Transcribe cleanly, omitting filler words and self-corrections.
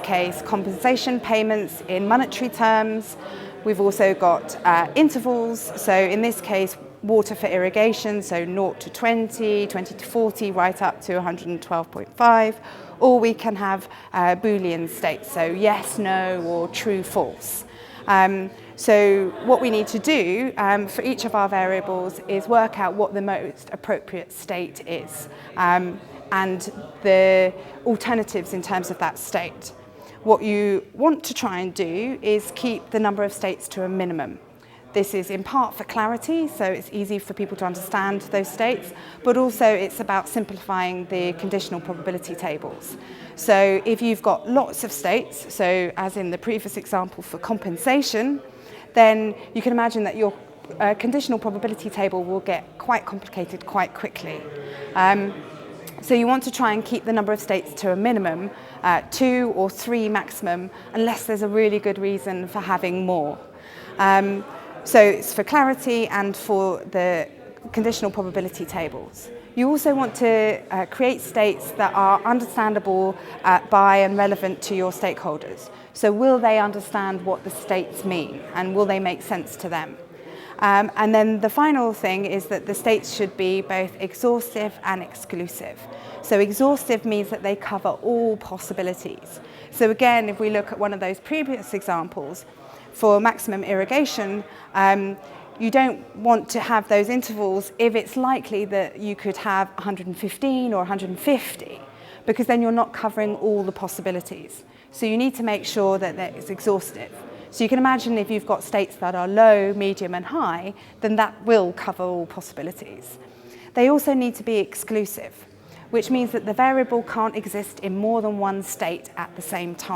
case, compensation payments in monetary terms. We've also got intervals. So in this case, water for irrigation, so 0 to 20, 20 to 40, right up to 112.5. Or we can have Boolean states, so yes, no, or true, false. So what we need to do for each of our variables is work out what the most appropriate state is and the alternatives in terms of that state. What you want to try and do is keep the number of states to a minimum. This is in part for clarity, so it's easy for people to understand those states, but also it's about simplifying the conditional probability tables. So if you've got lots of states, so as in the previous example for compensation, then you can imagine that your conditional probability table will get quite complicated quite quickly. So you want to try and keep the number of states to a minimum, 2 or 3 maximum, unless there's a really good reason for having more. So it's for clarity and for the conditional probability tables. You also want to create states that are understandable by and relevant to your stakeholders. So will they understand what the states mean and will they make sense to them? And then the final thing is that the states should be both exhaustive and exclusive. So exhaustive means that they cover all possibilities. So again, if we look at one of those previous examples, for maximum irrigation, you don't want to have those intervals if it's likely that you could have 115 or 150, because then you're not covering all the possibilities. So you need to make sure that it's exhaustive. So you can imagine if you've got states that are low, medium and high, then that will cover all possibilities. They also need to be exclusive, which means that the variable can't exist in more than one state at the same time.